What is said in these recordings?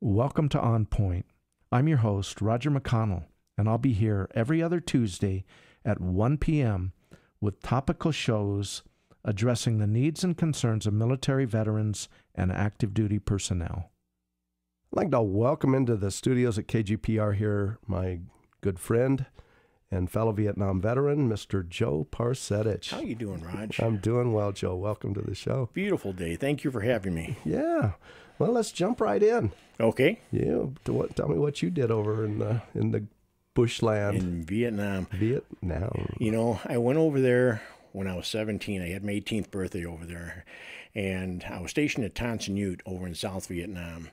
Welcome to On Point. I'm your host, Roger McConnell, and I'll be here every other Tuesday at 1 p.m. with topical shows addressing the needs and concerns of military veterans and active duty personnel. I'd like to welcome into the studios at KGPR here my good friend and fellow Vietnam veteran, Mr. Joe Parsetich. How you doing, Raj? I'm doing well, Joe. Welcome to the show. Beautiful day. Thank you for having me. Yeah. Well, let's jump right in. Okay. Yeah. Tell me what you did over in the bushland. In Vietnam. Vietnam. You know, I went over there when I was 17. I had my 18th birthday over there. And I was stationed at Tan Son Nhut over in South Vietnam.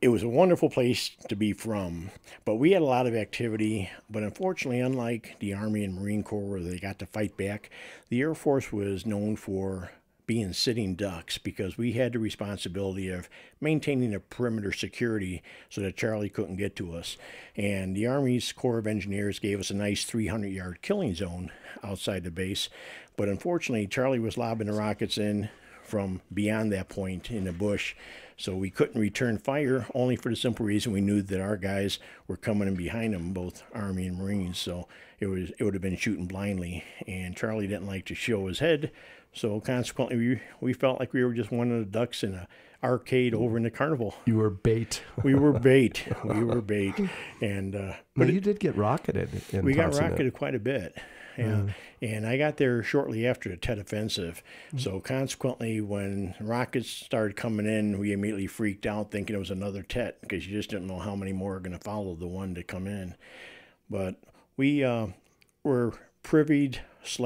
It was a wonderful place to be from, but we had a lot of activity. But unfortunately, unlike the Army and Marine Corps where they got to fight back, the Air Force was known for being sitting ducks because we had the responsibility of maintaining a perimeter security so that Charlie couldn't get to us. And the Army's Corps of Engineers gave us a nice 300-yard killing zone outside the base. But unfortunately, Charlie was lobbing the rockets in from beyond that point in the bush. So we couldn't return fire, only for the simple reason we knew that our guys were coming in behind them, both Army and Marines. So it would have been shooting blindly. And Charlie didn't like to show his head. So consequently, we felt like we were just one of the ducks in an arcade over in the carnival. You were bait. We were bait. We were bait. And but you did get rocketed. We got rocketed quite a bit. Yeah. And I got there shortly after the Tet Offensive. So consequently, when rockets started coming in, we immediately freaked out thinking it was another Tet because you just didn't know how many more are going to follow the one to come in. But we were privied /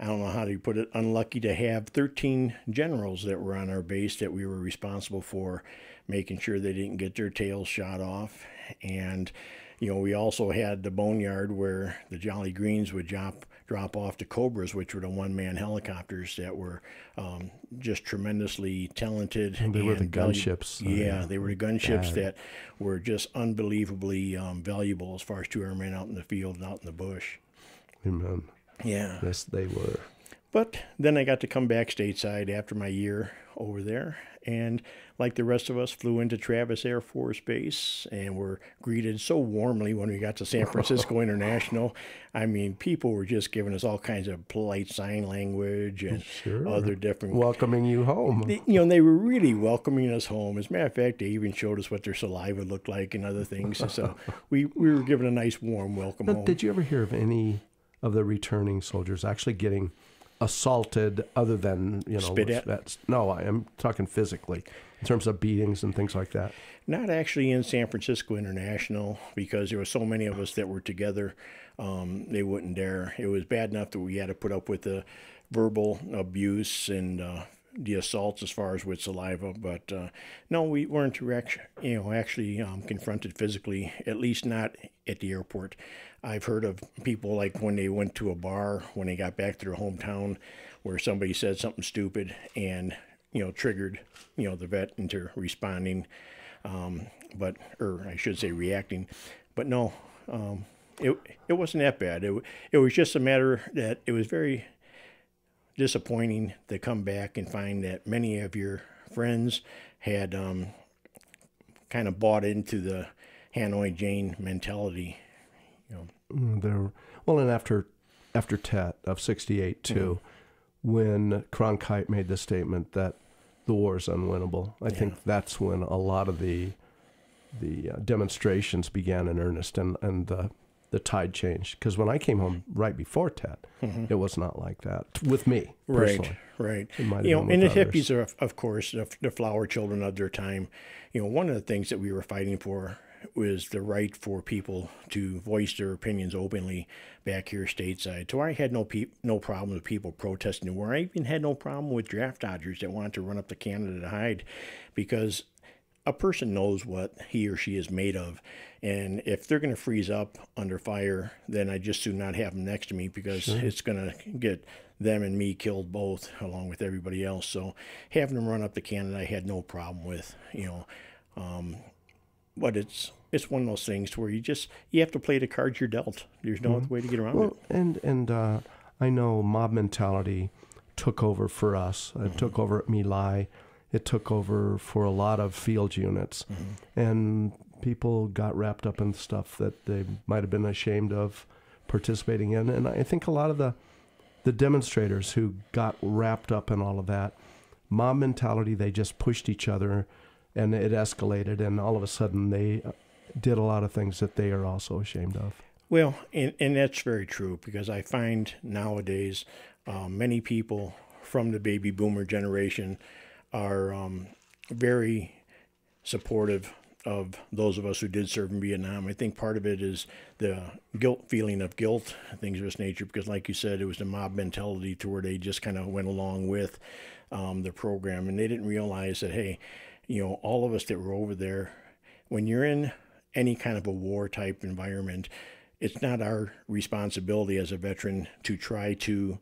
I don't know how to put it, unlucky to have 13 generals that were on our base that we were responsible for making sure they didn't get their tails shot off. And, we also had the boneyard where the Jolly Greens would drop off the Cobras, which were the one-man helicopters that were just tremendously talented. And they were the gunships. Yeah, they were the gunships that were just unbelievably valuable as far as 2 airmen out in the field and out in the bush. Amen. Yeah. Yes, they were. But then I got to come back stateside after my year over there. And like the rest of us, flew into Travis Air Force Base and were greeted so warmly when we got to San Francisco International. I mean, people were just giving us all kinds of polite sign language and other different... welcoming you home. They were really welcoming us home. As a matter of fact, they even showed us what their saliva looked like and other things. So we were given a nice, warm welcome home. Did you ever hear of any of the returning soldiers actually getting assaulted other than, spit at? No, I am talking physically in terms of beatings and things like that. Not actually in San Francisco International because there were so many of us that were together. They wouldn't dare. It was bad enough that we had to put up with the verbal abuse and the assaults as far as with saliva, but no, we weren't actually confronted physically, at least not at the airport. I've heard of people like when they went to a bar when they got back to their hometown where somebody said something stupid and triggered the vet into responding, or I should say reacting, but no, it wasn't that bad. It was just a matter that it was very disappointing to come back and find that many of your friends had kind of bought into the Hanoi Jane mentality. And after Tet of 68 too, when Cronkite made the statement that the war is unwinnable, I think that's when a lot of the demonstrations began in earnest and the tide changed. Because when I came home right before Tet, it was not like that with me personally. Right. And the hippies are, of course, the flower children of their time. One of the things that we were fighting for was the right for people to voice their opinions openly back here stateside. So I had no problem with people protesting the war. I even had no problem with draft dodgers that wanted to run up to Canada to hide, because a person knows what he or she is made of. And if they're going to freeze up under fire, then I just soon not have them next to me, because it's going to get them and me killed both, along with everybody else. So having them run up to Canada, I had no problem with, but it's one of those things where you have to play the cards you're dealt. There's no other way to get around it. And I know mob mentality took over for us. It took over at My Lai it took over for a lot of field units. And people got wrapped up in stuff that they might have been ashamed of participating in. And I think a lot of the demonstrators who got wrapped up in all of that, mob mentality, they just pushed each other and it escalated. And all of a sudden they did a lot of things that they are also ashamed of. Well, and that's very true, because I find nowadays many people from the baby boomer generation are very supportive of those of us who did serve in Vietnam. I think part of it is the feeling of guilt, things of this nature, because like you said, it was the mob mentality to where they just kind of went along with the program, and they didn't realize that, hey, all of us that were over there, when you're in any kind of a war type environment, it's not our responsibility as a veteran to try to,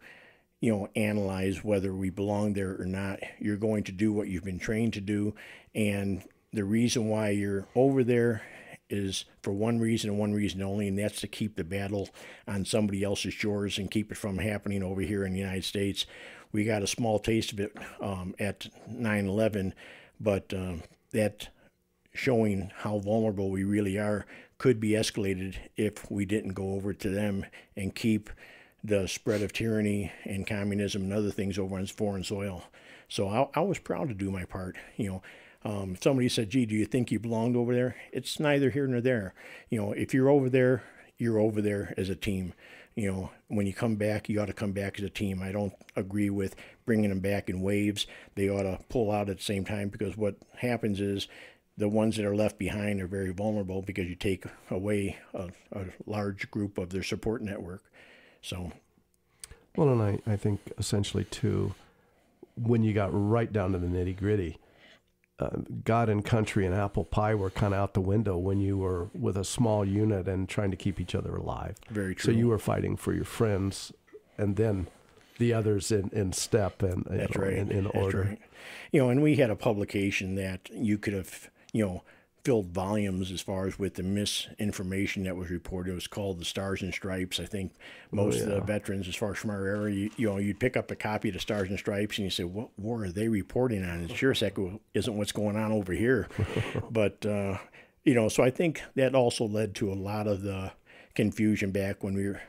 analyze whether we belong there or not. You're going to do what you've been trained to do. And the reason why you're over there is for one reason and one reason only, and that's to keep the battle on somebody else's shores and keep it from happening over here in the United States. We got a small taste of it at 9/11, but that showing how vulnerable we really are could be escalated if we didn't go over to them and keep the spread of tyranny and communism and other things over on foreign soil. So I was proud to do my part. Somebody said, gee, do you think you belonged over there? It's neither here nor there. If you're over there as a team. When you come back, you ought to come back as a team. I don't agree with bringing them back in waves. They ought to pull out at the same time, because what happens is the ones that are left behind are very vulnerable because you take away a large group of their support network. So, well, and I think essentially too, when you got right down to the nitty gritty, God and country and apple pie were kind of out the window when you were with a small unit and trying to keep each other alive. Very true. So you were fighting for your friends and then the others in step and That's right. in order. That's right. And we had a publication that you could have, filled volumes as far as with the misinformation that was reported. It was called the Stars and Stripes. I think most of the veterans, as far as from our area, you'd pick up a copy of the Stars and Stripes and you say, what war are they reporting on? It sure as heck isn't what's going on over here. But, so I think that also led to a lot of the confusion back when we were,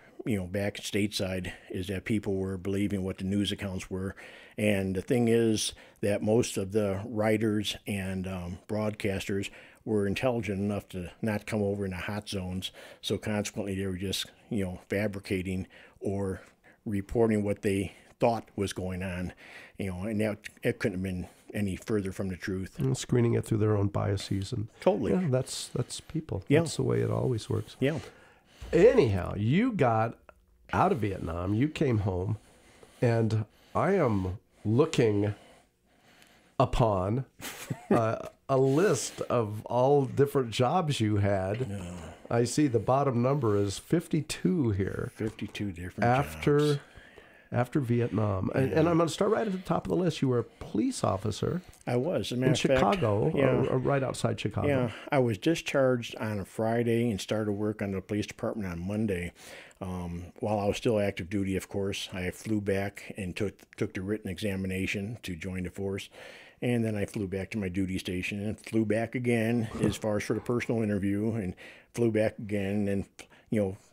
back stateside, is that people were believing what the news accounts were. And the thing is that most of the writers and broadcasters were intelligent enough to not come over in the hot zones. So consequently, they were just, fabricating or reporting what they thought was going on, and that it couldn't have been any further from the truth. And screening it through their own biases. And totally. Yeah, that's people. Yeah. That's the way it always works. Yeah. Anyhow, you got out of Vietnam, you came home, and I am looking upon a list of all different jobs you had. No. I see the bottom number is 52 here. 52 different jobs. After Vietnam. Yeah. And I'm going to start right at the top of the list. You were a police officer. I was. As a matter in of fact, Chicago, yeah. or right outside Chicago. Yeah, I was discharged on a Friday and started work on the police department on Monday. While I was still active duty, of course, I flew back and took the written examination to join the force. And then I flew back to my duty station and flew back again as far as for the personal interview, and flew back again, and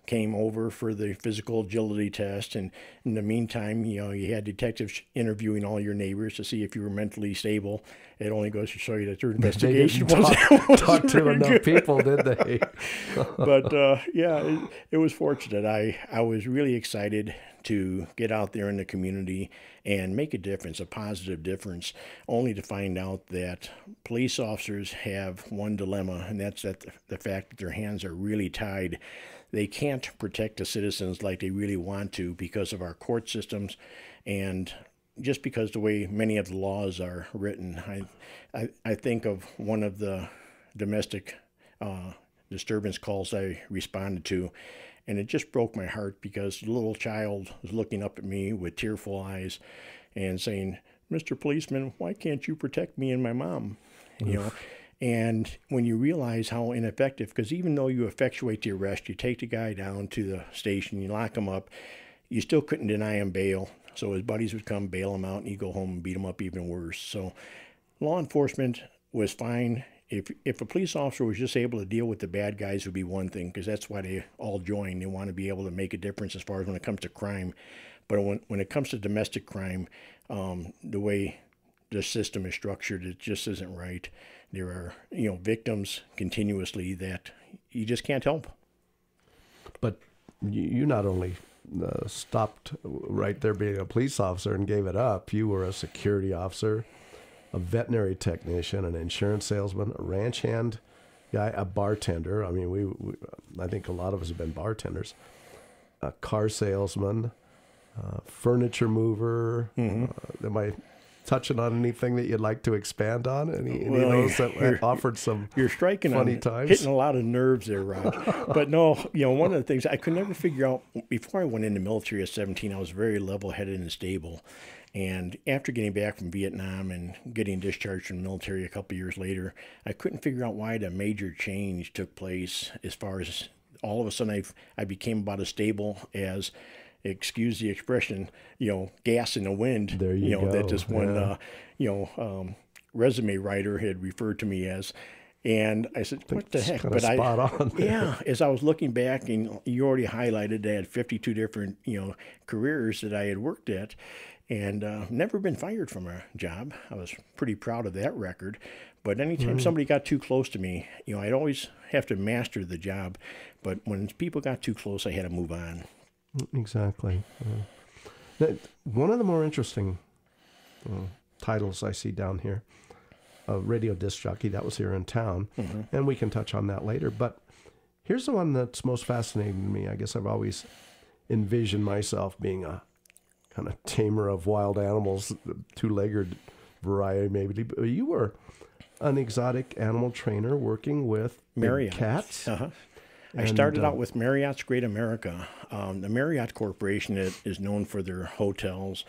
came over for the physical agility test. And in the meantime, you had detectives interviewing all your neighbors to see if you were mentally stable. It only goes to show you that their investigation wasn't talk to enough people, did they? But it was fortunate. I was really excited to get out there in the community and make a difference, a positive difference, only to find out that police officers have one dilemma, and that's that the fact that their hands are really tied. They can't protect the citizens like they really want to because of our court systems, and just because the way many of the laws are written. I think of one of the domestic disturbance calls I responded to, and it just broke my heart because the little child was looking up at me with tearful eyes and saying, "Mr. Policeman, why can't you protect me and my mom?" And when you realize how ineffective, because even though you effectuate the arrest, you take the guy down to the station, you lock him up, you still couldn't deny him bail. So his buddies would come bail him out, and he'd go home and beat him up even worse. So law enforcement was fine. If a police officer was just able to deal with the bad guys, would be one thing, because that's why they all join. They want to be able to make a difference as far as when it comes to crime. But when it comes to domestic crime, the way the system is structured, it just isn't right. There are, victims continuously that you just can't help. But you not only stopped right there being a police officer and gave it up, you were a security officer, a veterinary technician, an insurance salesman, a ranch hand guy, a bartender. I mean, I think a lot of us have been bartenders, a car salesman, furniture mover. Am I touching on anything that you'd like to expand on? Any of those that offered some you're striking funny on, times? Hitting a lot of nerves there, Raj. But no, one of the things I could never figure out, before I went in the military at 17, I was very level-headed and stable. And after getting back from Vietnam and getting discharged from the military a couple of years later, I couldn't figure out why the major change took place, as far as all of a sudden I became about as stable as, excuse the expression, gas in the wind. There you go. That just one, resume writer had referred to me as. And I said, what the heck? But spot on there. Yeah, as I was looking back, and you already highlighted, I had 52 different, careers that I had worked at, and never been fired from a job. I was pretty proud of that record. But anytime somebody got too close to me, I'd always have to master the job. But when people got too close, I had to move on. Exactly. One of the more interesting titles I see down here, a radio disc jockey, that was here in town, and we can touch on that later. But here's the one that's most fascinating to me. I guess I've always envisioned myself being a kind of tamer of wild animals, two-legged variety maybe. You were an exotic animal trainer working with Marriott cats. I started out with Marriott's Great America. The Marriott Corporation is known for their hotels.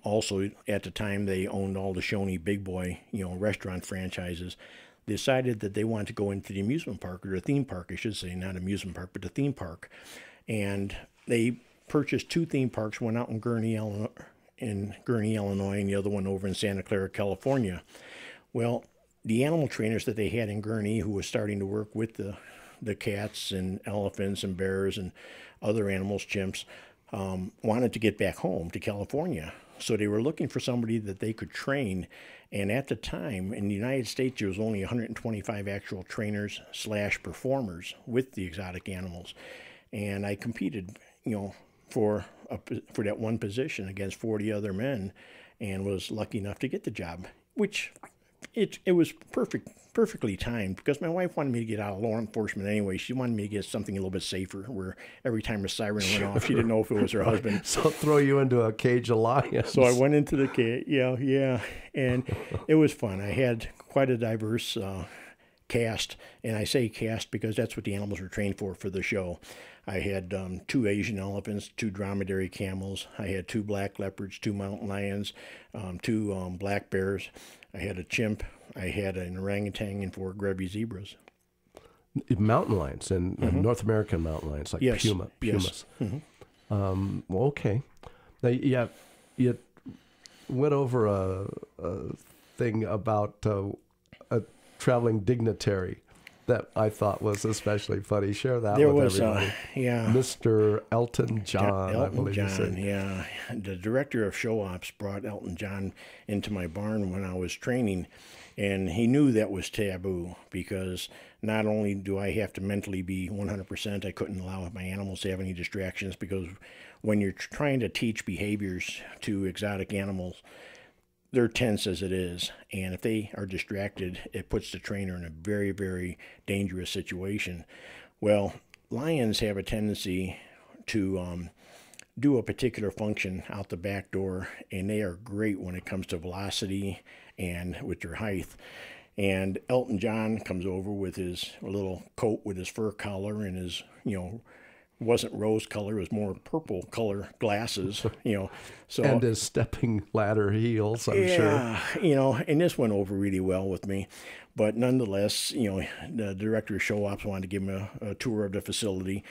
Also, at the time, they owned all the Shoney Big Boy, restaurant franchises. They decided that they wanted to go into the amusement park, or the theme park, I should say, not amusement park, but the theme park. And they purchased 2 theme parks, one out in Gurnee, Illinois, and the other one over in Santa Clara, California. Well, the animal trainers that they had in Gurnee, who was starting to work with the cats and elephants and bears and other animals, chimps, wanted to get back home to California. So they were looking for somebody that they could train. And at the time, in the United States, there was only 125 actual trainers / performers with the exotic animals. And I competed, for that one position against 40 other men, and was lucky enough to get the job, which it was perfectly timed, because my wife wanted me to get out of law enforcement anyway. She wanted me to get something a little bit safer, where every time a siren went off, she didn't know if it was her husband. So throw you into a cage of lions. So I went into the cage, yeah, and it was fun. I had quite a diverse cast, and I say cast because that's what the animals were trained for the show. I had 2 Asian elephants, 2 dromedary camels. I had 2 black leopards, 2 mountain lions, 2 black bears. I had a chimp. I had an orangutan, and 4 grevy zebras. Mountain lions and North American mountain lions, like pumas. Yes. Okay. Now, you went over a thing about a traveling dignitary that I thought was especially funny. Share that with everybody. Mr. Elton John, I believe you said. Yeah. The director of show ops brought Elton John into my barn when I was training, and he knew that was taboo, because not only do I have to mentally be 100%, I couldn't allow my animals to have any distractions, because when you're trying to teach behaviors to exotic animals, they're tense as it is, and if they are distracted, it puts the trainer in a very, very dangerous situation. Well, lions have a tendency to do a particular function out the back door, and they are great when it comes to velocity and with their height. And Elton John comes over with his little coat with his fur collar and his, wasn't rose color, it was more purple color glasses, So, and his stepping ladder heels, I'm sure. Yeah, and this went over really well with me. But nonetheless, the director of show ops wanted to give him a tour of the facility.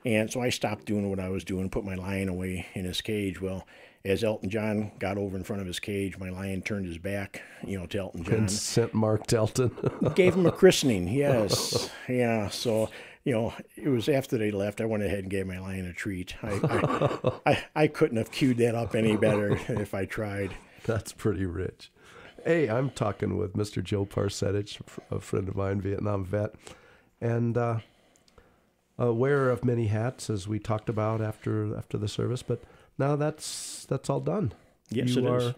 And so I stopped doing what I was doing, put my lion away in his cage. Well, as Elton John got over in front of his cage, my lion turned his back, to Elton John. And sent Mark Delton. Gave him a christening, yes. Yeah, so, it was after they left, I went ahead and gave my lion a treat. I couldn't have queued that up any better if I tried. That's pretty rich. Hey, I'm talking with Mr. Joe Parsetich, a friend of mine, Vietnam vet, and wearer of many hats, as we talked about after the service. But now that's all done. Yes, it is.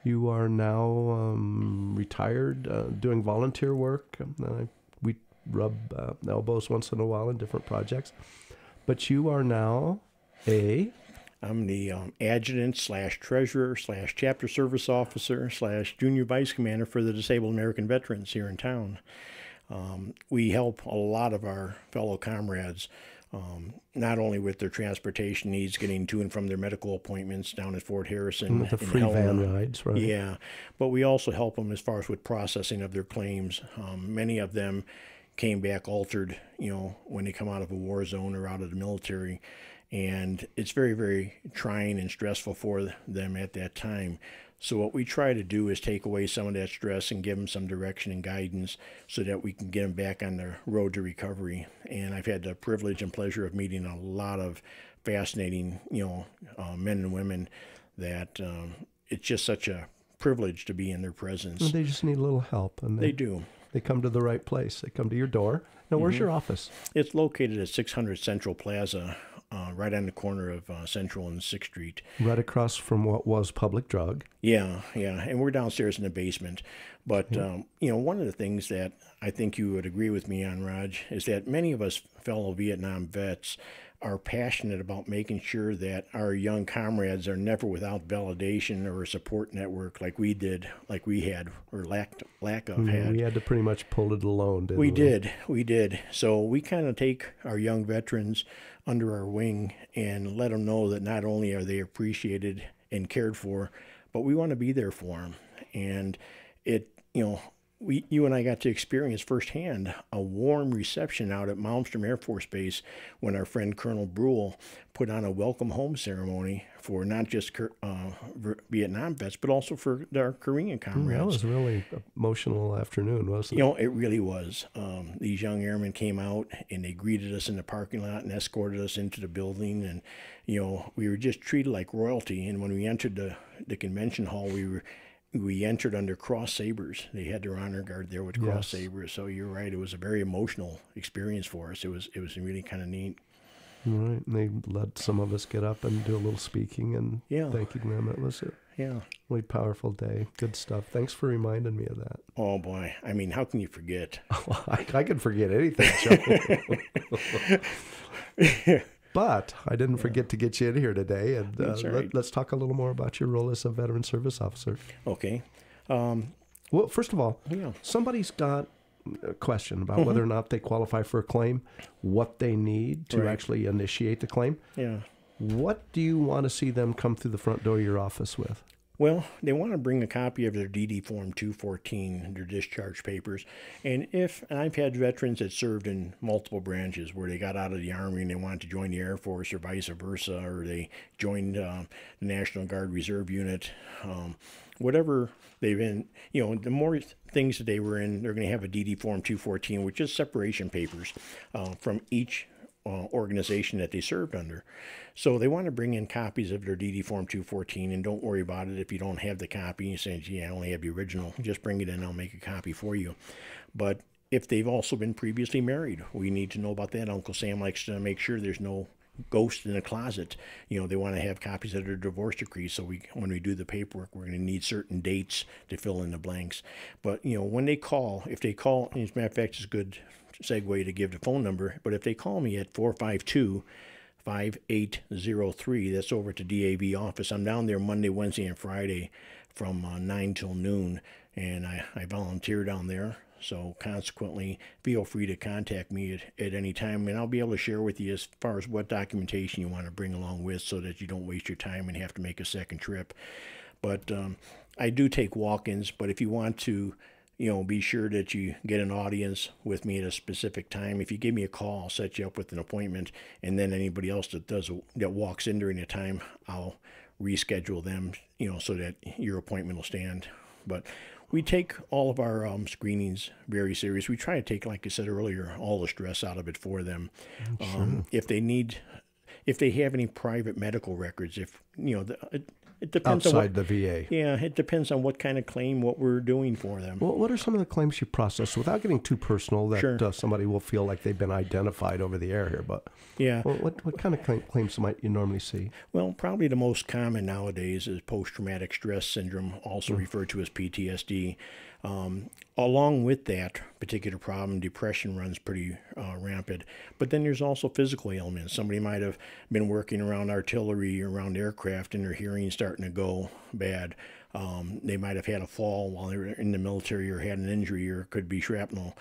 You are now retired, doing volunteer work. We rub elbows once in a while in different projects. But you are now I'm the adjutant / treasurer / chapter service officer / junior vice commander for the Disabled American Veterans here in town. We help a lot of our fellow comrades, not only with their transportation needs, getting to and from their medical appointments down at Fort Harrison. With the free van rides, right? Yeah, but we also help them as far as with processing of their claims. Many of them came back altered, when they come out of a war zone or out of the military. And it's very, very trying and stressful for them at that time. So what we try to do is take away some of that stress and give them some direction and guidance so that we can get them back on the road to recovery. And I've had the privilege and pleasure of meeting a lot of fascinating, men and women that it's just such a privilege to be in their presence. And they just need a little help. And they do. They come to the right place. They come to your door. Now, where's your office? It's located at 600 Central Plaza, right on the corner of Central and 6th Street. Right across from what was Public Drug. Yeah. And we're downstairs in the basement. But, one of the things that I think you would agree with me on, Raj, is that many of us fellow Vietnam vets are passionate about making sure that our young comrades are never without validation or a support network like we had, or lack of had. We had to pretty much pull it alone, didn't we? We did. So we kind of take our young veterans under our wing and let them know that not only are they appreciated and cared for, but we want to be there for them. And you and I got to experience firsthand a warm reception out at Malmstrom Air Force Base when our friend Colonel Brule put on a welcome home ceremony for not just Vietnam vets, but also for our Korean comrades. That was a really emotional afternoon, wasn't it? It really was. These young airmen came out and they greeted us in the parking lot and escorted us into the building. And, we were just treated like royalty. And when we entered the convention hall, we entered under cross sabers. They had their honor guard there with cross sabers. So you're right. It was a very emotional experience for us. It was really kind of neat. Right. And they let some of us get up and do a little speaking and thanking them. It was a really powerful day. Good stuff. Thanks for reminding me of that. Oh, boy. I mean, how can you forget? I can forget anything, Joe. But I didn't forget to get you in here today, and let's talk a little more about your role as a veteran service officer. Okay. Well, first of all, somebody's got a question about whether or not they qualify for a claim, what they need to actually initiate the claim. Yeah. What do you want to see them come through the front door of your office with? Well, they want to bring a copy of their DD Form 214, their discharge papers. And I've had veterans that served in multiple branches where they got out of the Army and they wanted to join the Air Force or vice versa, or they joined the National Guard Reserve Unit. Whatever they've been, the more things that they were in, they're going to have a DD Form 214, which is separation papers from each organization that they served under. So they want to bring in copies of their DD Form 214, and don't worry about it if you don't have the copy. You say, gee, I only have the original. Just bring it in, I'll make a copy for you. But if they've also been previously married, we need to know about that. Uncle Sam likes to make sure there's no ghost in the closet. They want to have copies of their divorce decree. So when we do the paperwork, we're going to need certain dates to fill in the blanks. But, when they call, as a matter of fact, it's a good segue to give the phone number, but if they call me at 452-5803, that's over to DAV office. I'm down there Monday, Wednesday, and Friday from 9 till noon, and I volunteer down there. So consequently, feel free to contact me at any time, and I'll be able to share with you as far as what documentation you want to bring along with so that you don't waste your time and have to make a second trip. But I do take walk-ins, but if you want to be sure that you get an audience with me at a specific time. If you give me a call, I'll set you up with an appointment, and then anybody else that walks in during the time, I'll reschedule them, so that your appointment will stand. But we take all of our screenings very serious. We try to take, like I said earlier, all the stress out of it for them. Sure. If they have any private medical records, it depends Outside on the VA. Yeah, it depends on what kind of claim, what we're doing for them. Well, what are some of the claims you process, without getting too personal, that Sure. Somebody will feel like they've been identified over the air here? But Yeah. what kind of claims might you normally see? Well, probably the most common nowadays is post-traumatic stress syndrome, also referred to as PTSD. Along with that particular problem, depression runs pretty rampant. But then there's also physical ailments. Somebody might have been working around artillery or around aircraft, and their hearing's starting to go bad. They might have had a fall while they were in the military, or had an injury, or it could be shrapnel.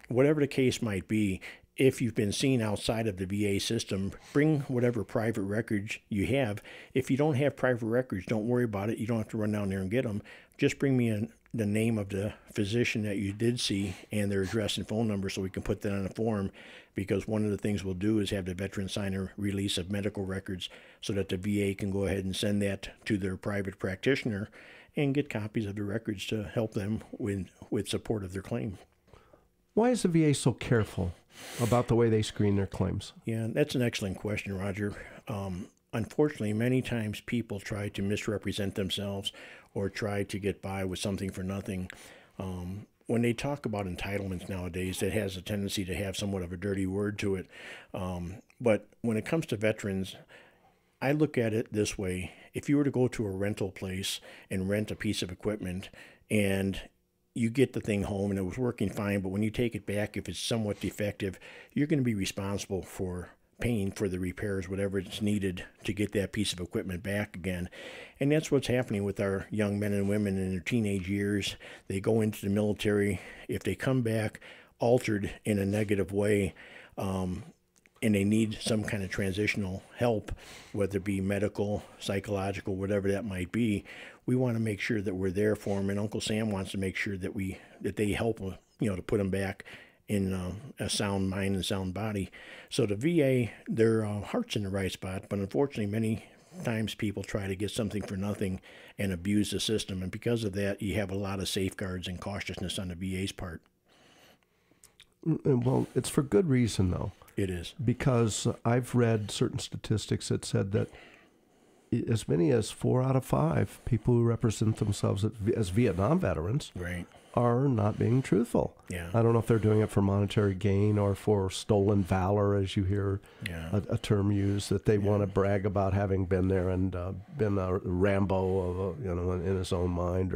Whatever the case might be, if you've been seen outside of the VA system, bring whatever private records you have. If you don't have private records, don't worry about it. You don't have to run down there and get them. Just bring me the name of the physician that you did see and their address and phone number, so we can put that on a form, because one of the things we'll do is have the veteran sign a release of medical records, so that the VA can go ahead and send that to their private practitioner and get copies of the records to help them with support of their claim. Why is the VA so careful about the way they screen their claims? Yeah, that's an excellent question, Roger. Unfortunately, many times people try to misrepresent themselves or try to get by with something for nothing. When they talk about entitlements nowadays, it has a tendency to have somewhat of a dirty word to it. But when it comes to veterans, I look at it this way. If you were to go to a rental place and rent a piece of equipment, and you get the thing home and it was working fine, but when you take it back, if it's somewhat defective, you're going to be responsible for paying for the repairs, whatever it's needed to get that piece of equipment back again. And that's what's happening with our young men and women in their teenage years. They go into the military. If they come back altered in a negative way, and they need some kind of transitional help, whether it be medical, psychological, whatever that might be, we want to make sure that we're there for them. And Uncle Sam wants to make sure that they help them, to put them back in a sound mind and sound body. So the VA, their heart's in the right spot, but unfortunately many times people try to get something for nothing and abuse the system. And because of that, you have a lot of safeguards and cautiousness on the VA's part. Well, it's for good reason, though. It is. Because I've read certain statistics that said that as many as 4 out of 5 people who represent themselves as Vietnam veterans Right. are not being truthful. Yeah. I don't know if they're doing it for monetary gain or for stolen valor, as you hear a term used, that they want to brag about having been there and been a Rambo of in his own mind.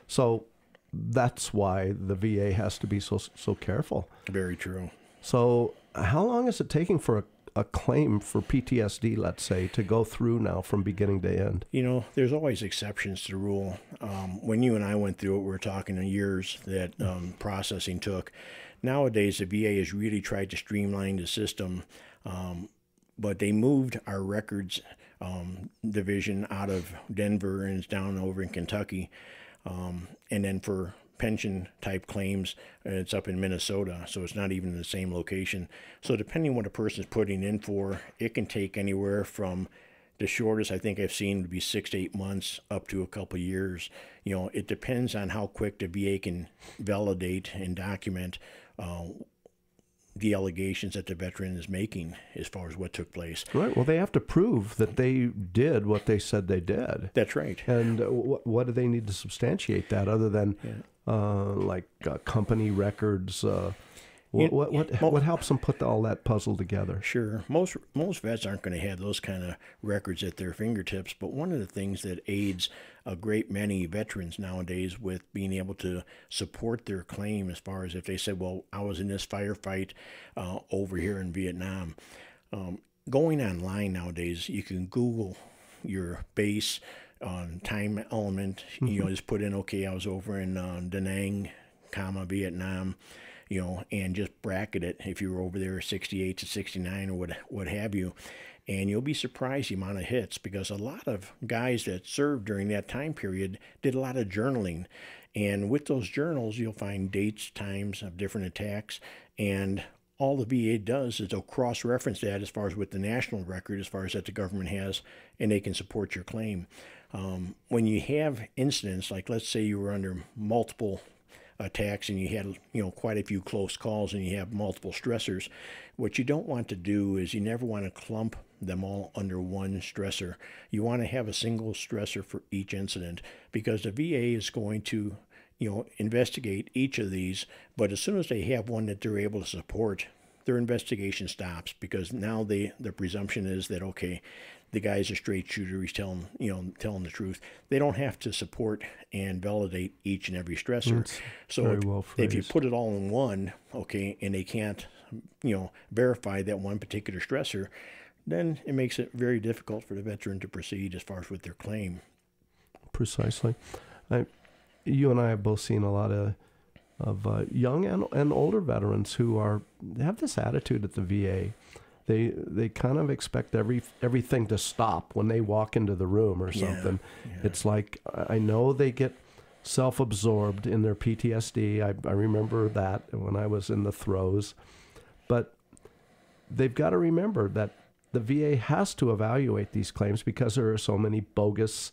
So that's why the VA has to be so careful. Very true. So how long is it taking for a claim for PTSD, let's say, to go through now from beginning to end? There's always exceptions to the rule. When you and I went through it, we were talking in years that processing took. Nowadays, the VA has really tried to streamline the system, but they moved our records division out of Denver and it's down over in Kentucky. And then for pension type claims, it's up in Minnesota, so it's not even in the same location. So depending on what a person is putting in for, it can take anywhere from the shortest I think I've seen would be 6 to 8 months up to a couple of years. It depends on how quick the VA can validate and document the allegations that the veteran is making as far as what took place. Right. Well, they have to prove that they did what they said they did. That's right. And what do they need to substantiate that, other than company records? What helps them put all that puzzle together? Sure. Most vets aren't going to have those kind of records at their fingertips, but one of the things that aids a great many veterans nowadays with being able to support their claim, as far as if they said, well, I was in this firefight over here in Vietnam. Going online nowadays, you can Google your base time element, just put in, okay, I was over in Da Nang, Vietnam, and just bracket it if you were over there 68 to 69 or what have you. And you'll be surprised the amount of hits, because a lot of guys that served during that time period did a lot of journaling. And with those journals, you'll find dates, times of different attacks, and all the VA does is they'll cross-reference that as far as with the national record, as far as that the government has, and they can support your claim. When you have incidents, like let's say you were under multiple attacks and you had quite a few close calls and you have multiple stressors, what you don't want to do is you never want to clump them all under one stressor. You want to have a single stressor for each incident, because the VA is going to investigate each of these, but as soon as they have one that they're able to support, their investigation stops, because now the presumption is that, okay, the guy's a straight shooter, he's telling the truth. They don't have to support and validate each and every stressor. So if you put it all in one, okay, and they can't, verify that one particular stressor, then it makes it very difficult for the veteran to proceed as far as with their claim. Precisely. You and I have both seen a lot of young and older veterans who have this attitude at the VA. They kind of expect everything to stop when they walk into the room or something. Yeah. It's like, I know they get self-absorbed in their PTSD. I remember that when I was in the throes. But they've got to remember that the VA has to evaluate these claims, because there are so many bogus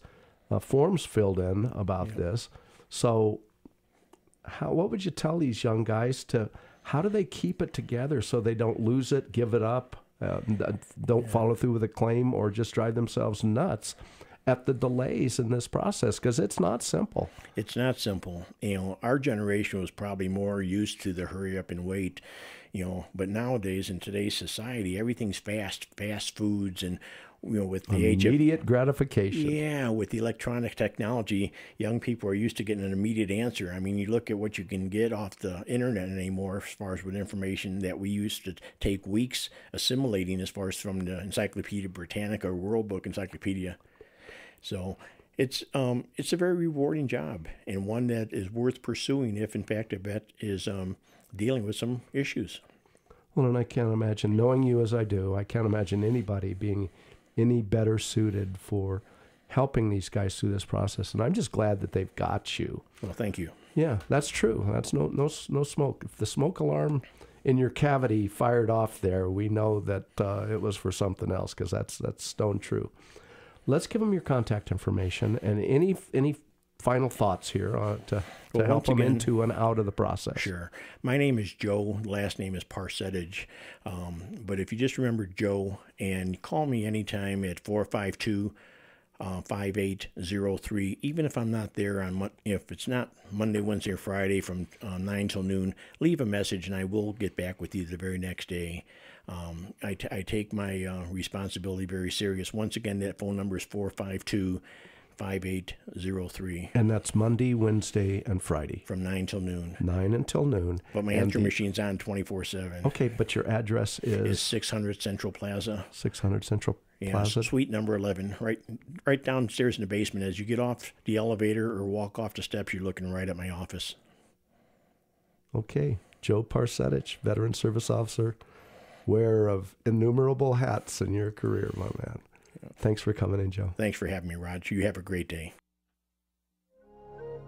forms filled in about this. So what would you tell these young guys how do they keep it together so they don't lose it, give it up, don't follow through with a claim, or just drive themselves nuts at the delays in this process? Because it's not simple. It's not simple. Our generation was probably more used to the hurry up and wait, but nowadays in today's society, everything's fast foods, and with the immediate gratification. Yeah, with the electronic technology, young people are used to getting an immediate answer. I mean, you look at what you can get off the internet anymore, as far as with information that we used to take weeks assimilating, as far as from the Encyclopedia Britannica or World Book Encyclopedia. So it's a very rewarding job, and one that is worth pursuing if, in fact, a vet is dealing with some issues. Well, and I can't imagine, knowing you as I do, I can't imagine anybody being any better suited for helping these guys through this process. And I'm just glad that they've got you. Well, thank you. Yeah, that's true. That's no smoke. If the smoke alarm in your cavity fired off there, we know that it was for something else, because that's stone true. Let's give them your contact information and any final thoughts here to help them into and out of the process. Sure. My name is Joe. Last name is Parsetich. But if you just remember Joe, and call me anytime at 452-5803. Even if I'm not there if it's not Monday, Wednesday, or Friday from 9 till noon, leave a message and I will get back with you the very next day. I take my responsibility very serious. Once again, that phone number is 452-5803. And that's Monday, Wednesday, and Friday. From 9 till noon. 9 until noon. But my answer machine's on 24/7. Okay, but your address is? 600 Central Plaza. 600 Central Plaza. Suite number 11. Right downstairs in the basement. As you get off the elevator or walk off the steps, you're looking right at my office. Okay. Joe Parsetich, Veteran Service Officer, wearer of innumerable hats in your career, my man. Thanks for coming in, Joe. Thanks for having me, Rod. You have a great day.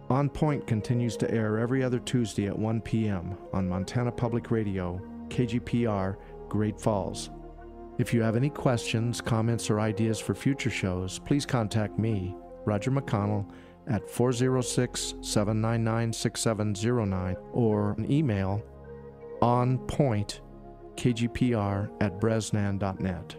On Point continues to air every other Tuesday at 1 p.m. on Montana Public Radio, KGPR, Great Falls. If you have any questions, comments, or ideas for future shows, please contact me, Roger McConnell, at 406-799-6709, or an email onpointkgpr@bresnan.net.